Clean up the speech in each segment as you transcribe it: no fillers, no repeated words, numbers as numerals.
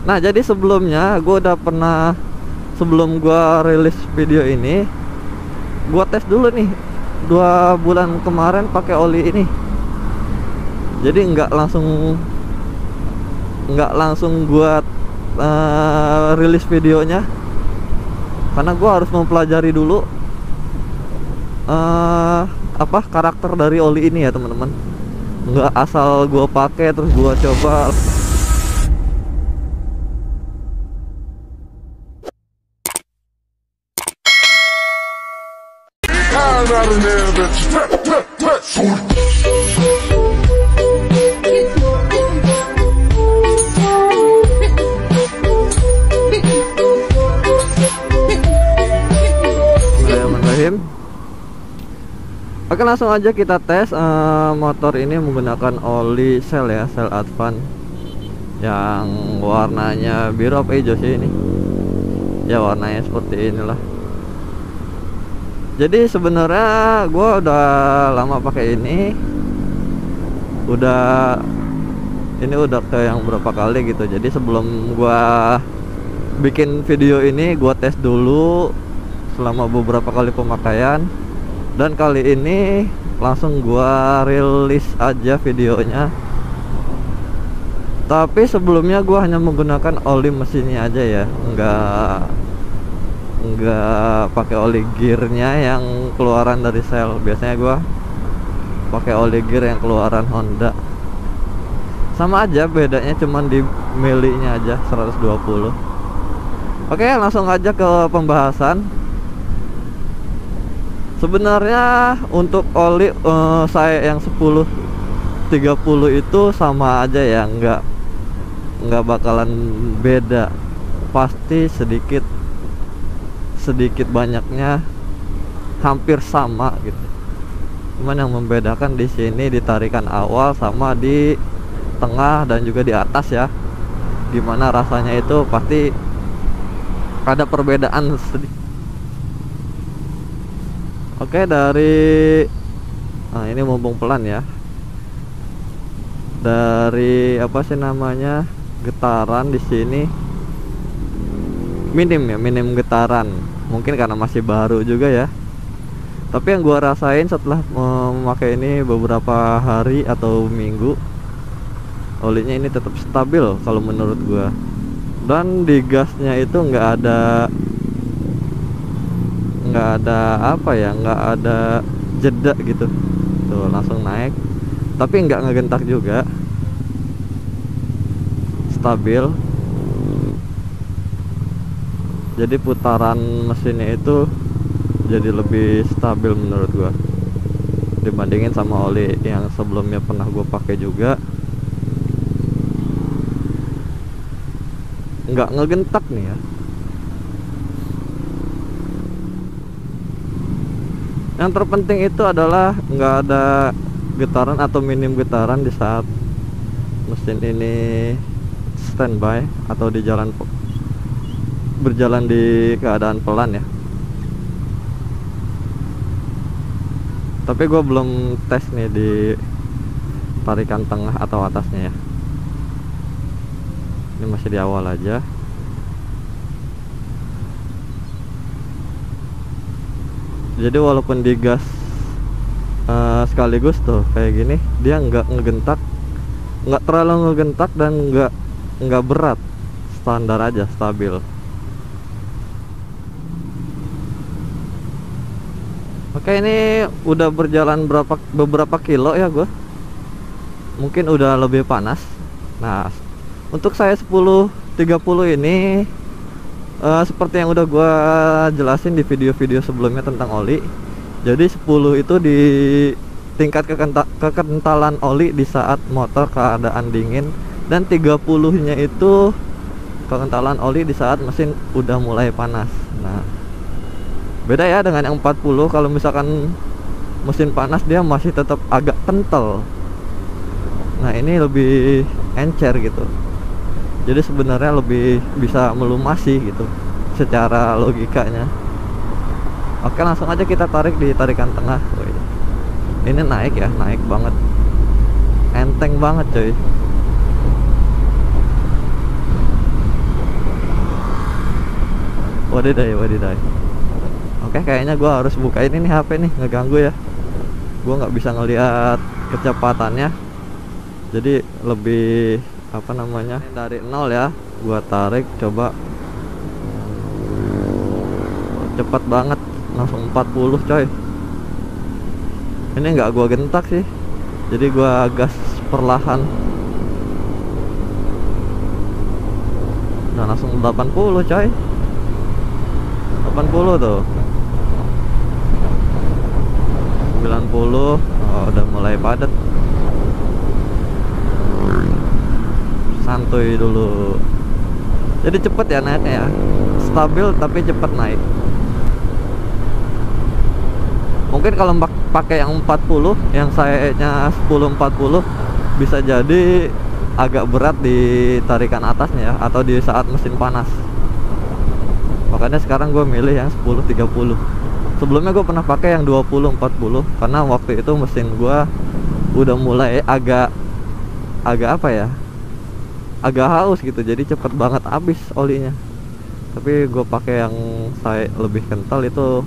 Nah, jadi sebelumnya gue udah pernah, sebelum gue rilis video ini, gue tes dulu nih 2 bulan kemarin pakai oli ini. Jadi nggak langsung gue rilis videonya, karena gue harus mempelajari dulu apa karakter dari oli ini ya teman-teman. Nggak asal gue pakai terus gue coba. Bismillahirrahmanirrahim. Oke, langsung aja kita tes. Motor ini menggunakan oli Shell ya, Shell Advance yang warnanya biru apa hijau sih ini ya, warnanya seperti inilah. Jadi sebenarnya gue udah lama pakai ini, udah ke yang berapa kali gitu. Jadi sebelum gue bikin video ini, gue tes dulu selama beberapa kali pemakaian, dan kali ini langsung gua rilis aja videonya. Tapi sebelumnya gua hanya menggunakan oli mesinnya aja ya, nggak pakai oli gearnya yang keluaran dari Shell. Biasanya gua pakai oli gear yang keluaran Honda. Sama aja, bedanya cuman di milinya aja, 120. Oke, langsung aja ke pembahasan. Sebenarnya untuk oli saya yang 1030 itu sama aja ya, nggak bakalan beda, pasti sedikit banyaknya hampir sama gitu. Cuman yang membedakan di sini di tarikan awal sama di tengah dan juga di atas ya. Gimana rasanya itu pasti ada perbedaan sedikit. Oke, ini mumpung pelan ya. Dari apa sih namanya, getaran di sini minim getaran. Mungkin karena masih baru juga ya. Tapi yang gua rasain setelah memakai ini beberapa hari atau minggu, olinya ini tetap stabil kalau menurut gua. Dan di gasnya itu nggak ada jeda gitu, tuh langsung naik, tapi nggak ngegentak juga, stabil. Jadi putaran mesinnya itu jadi lebih stabil menurut gua dibandingin sama oli yang sebelumnya pernah gua pakai juga. Nggak ngegentak nih ya. Yang terpenting itu adalah nggak ada getaran atau minim getaran di saat mesin ini standby atau berjalan di keadaan pelan ya. Tapi gue belum tes nih di tarikan tengah atau atasnya ya. Ini masih di awal aja. Jadi walaupun digas sekaligus tuh kayak gini, dia nggak ngegentak, nggak terlalu ngegentak dan nggak berat, standar aja, stabil. Oke, ini udah berjalan beberapa kilo ya gue. Mungkin udah lebih panas. Nah, untuk saya 1030 ini seperti yang udah gua jelasin di video-video sebelumnya tentang oli. Jadi 10 itu di tingkat kekentalan oli di saat motor keadaan dingin, dan 30-nya itu kekentalan oli di saat mesin udah mulai panas. Nah, beda ya dengan yang 40. Kalau misalkan mesin panas dia masih tetap agak kental. Nah, ini lebih encer gitu. Jadi sebenarnya lebih bisa melumasi gitu secara logikanya. Oke, langsung aja kita tarik di tarikan tengah. Ini naik ya, naik banget, enteng banget coy. Wadiday, wadiday. Oke, kayaknya gua harus bukain ini HP nih, ngeganggu ya. Gua nggak bisa ngelihat kecepatannya, jadi lebih apa namanya, dari nol ya. Gua tarik, coba. Cepat banget, langsung 40 coy. Ini nggak gua gentak sih, jadi gua gas perlahan. Nah, langsung 80 coy. 80 tuh. 90. Oh, udah mulai padat. Santuy dulu. Jadi cepet ya naiknya ya. Stabil tapi cepet naik. Mungkin kalau pakai yang 40, yang sayanya 1040, bisa jadi agak berat di tarikan atasnya ya, atau di saat mesin panas. Makanya sekarang gue milih yang 1030. Sebelumnya gue pernah pakai yang 2040 karena waktu itu mesin gue udah mulai agak apa ya, agak haus gitu, jadi cepet banget habis olinya. Tapi gue pakai yang saya lebih kental itu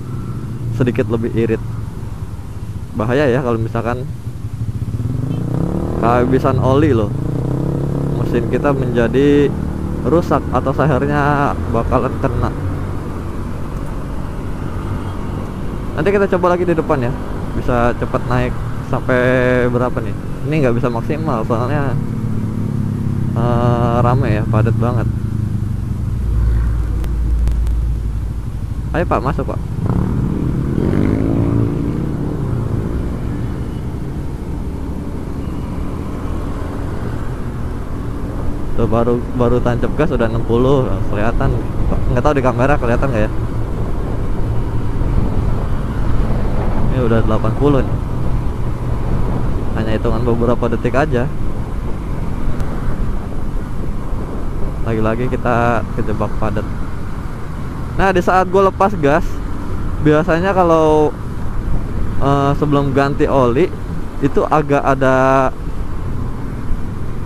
sedikit lebih irit. Bahaya ya kalau misalkan kehabisan oli loh, mesin kita menjadi rusak atau sehernya bakalan kena. Nanti kita coba lagi di depan ya, bisa cepat naik sampai berapa nih. Ini nggak bisa maksimal soalnya rame ya, padat banget. Ayo Pak, masuk Pak. Tuh baru tancap gas udah 60, kelihatan. Nggak tahu di kamera kelihatan nggak ya. Ini udah 80 nih. Hanya hitungan beberapa detik aja. Lagi-lagi kita kejebak padat. Nah, di saat gue lepas gas, biasanya kalau sebelum ganti oli itu agak ada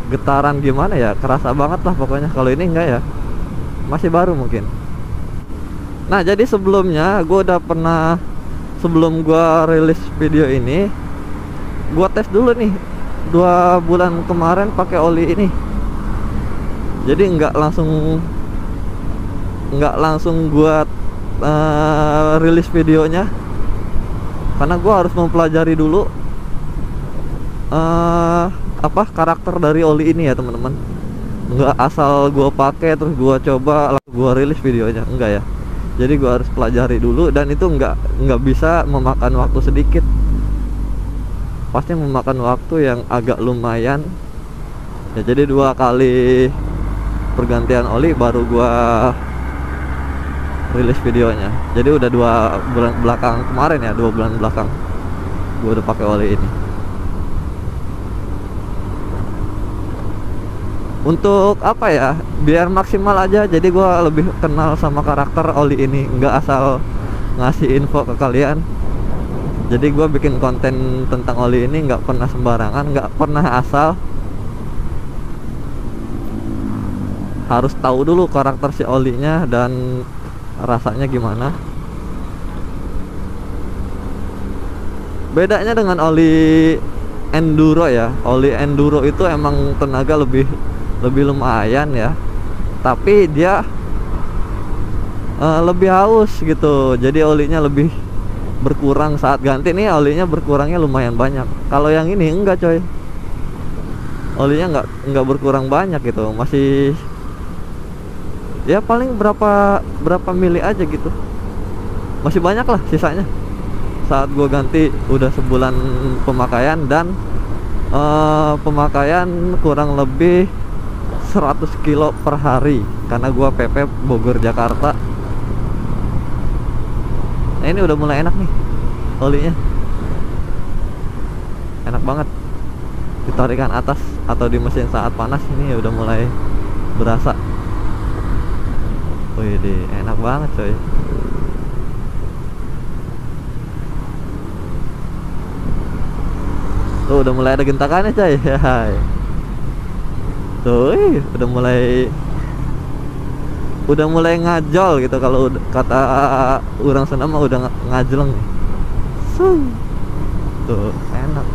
getaran gimana ya, kerasa banget lah pokoknya. Kalau ini enggak ya, masih baru mungkin. Nah, jadi sebelumnya gue udah pernah, sebelum gue rilis video ini, gue tes dulu nih 2 bulan kemarin pakai oli ini. Jadi nggak langsung gue rilis videonya, karena gue harus mempelajari dulu apa karakter dari oli ini ya teman-teman. Nggak asal gue pakai terus gue coba lalu gue rilis videonya, enggak ya. Jadi gue harus pelajari dulu, dan itu nggak bisa memakan waktu sedikit, pasti memakan waktu yang agak lumayan ya. Jadi 2 kali pergantian oli baru gue rilis videonya. Jadi udah 2 bulan belakang kemarin ya, 2 bulan belakang gue udah pakai oli ini. Untuk apa ya, biar maksimal aja, jadi gue lebih kenal sama karakter oli ini, nggak asal ngasih info ke kalian. Jadi gue bikin konten tentang oli ini nggak pernah sembarangan, nggak pernah asal. Harus tahu dulu karakter si olinya dan rasanya gimana. Bedanya dengan oli enduro ya, oli enduro itu emang tenaga lebih lumayan ya, tapi dia lebih haus gitu, jadi olinya lebih berkurang saat ganti. Nih olinya berkurangnya lumayan banyak. Kalau yang ini enggak coy, olinya enggak berkurang banyak gitu, masih ya paling berapa mili aja gitu, masih banyak lah sisanya. Saat gua ganti udah sebulan pemakaian, dan pemakaian kurang lebih 100 kilo per hari karena gua PP Bogor Jakarta. Nah, ini udah mulai enak nih olinya, enak banget di tarikan atas atau di mesin saat panas. Ini udah mulai berasa. Wih, enak banget coy. Tuh udah mulai ada gentakannya coy. Tuh, udah mulai udah mulai ngajol gitu, kalau kata orang sana mah udah ngajleng. Tuh enak.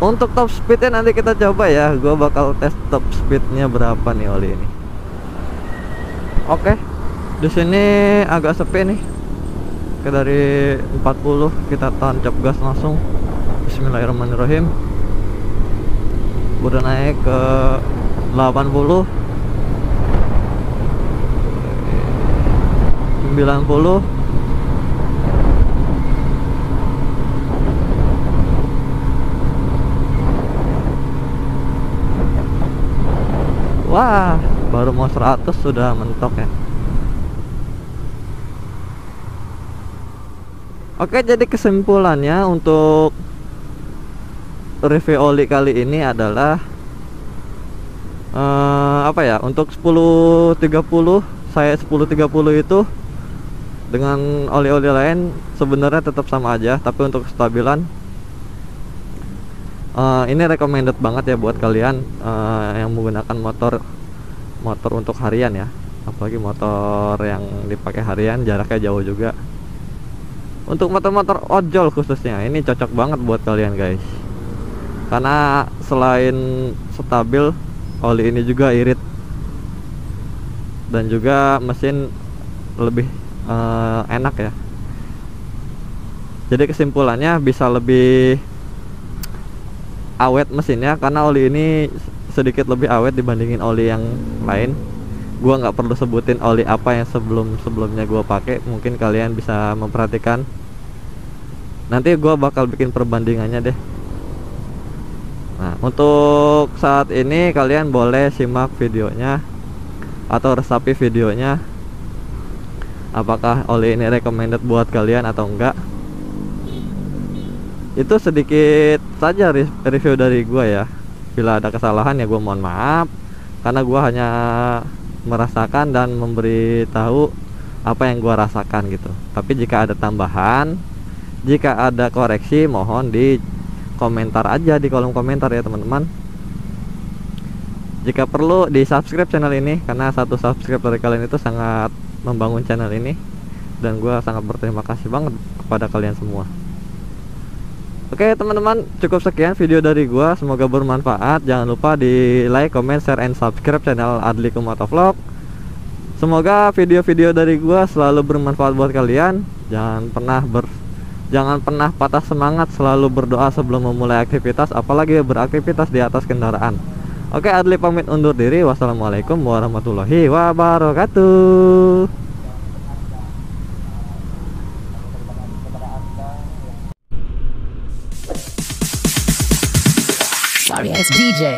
Untuk top speednya nanti kita coba ya, gue bakal tes top speednya berapa nih oli ini. Oke, di sini agak sepi nih. Oke, dari 40 kita tancap gas langsung. Bismillahirrahmanirrahim. Udah naik ke 80, 90. Wah, baru mau 100 sudah mentok ya. Oke, jadi kesimpulannya untuk review oli kali ini adalah apa ya, untuk 1030, saya 1030 itu dengan oli-oli lain sebenarnya tetap sama aja, tapi untuk kestabilan ini recommended banget ya buat kalian yang menggunakan motor untuk harian ya, apalagi motor yang dipakai harian, jaraknya jauh juga. Untuk motor-motor ojol khususnya ini cocok banget buat kalian guys, karena selain stabil, oli ini juga irit dan juga mesin lebih enak ya. Jadi kesimpulannya bisa lebih awet mesinnya, karena oli ini sedikit lebih awet dibandingin oli yang lain. Gua nggak perlu sebutin oli apa yang sebelumnya gua pakai, mungkin kalian bisa memperhatikan. Nanti gua bakal bikin perbandingannya deh. Nah, untuk saat ini kalian boleh simak videonya atau resapi videonya, apakah oli ini recommended buat kalian atau enggak. Itu sedikit saja review dari gua ya. Bila ada kesalahan ya gua mohon maaf, karena gua hanya merasakan dan memberitahu apa yang gua rasakan gitu. Tapi jika ada tambahan, jika ada koreksi, mohon di komentar aja di kolom komentar ya teman-teman. Jika perlu di subscribe channel ini, karena satu subscribe dari kalian itu sangat membangun channel ini, dan gue sangat berterima kasih banget kepada kalian semua. Oke teman-teman, cukup sekian video dari gue, semoga bermanfaat. Jangan lupa di like, comment, share, and subscribe channel Adli Motovlog. Semoga video-video dari gue selalu bermanfaat buat kalian. Jangan pernah patah semangat, selalu berdoa sebelum memulai aktivitas, apalagi beraktivitas di atas kendaraan. Oke, Adli pamit undur diri. Wassalamualaikum warahmatullahi wabarakatuh. Sorry, it's DJ.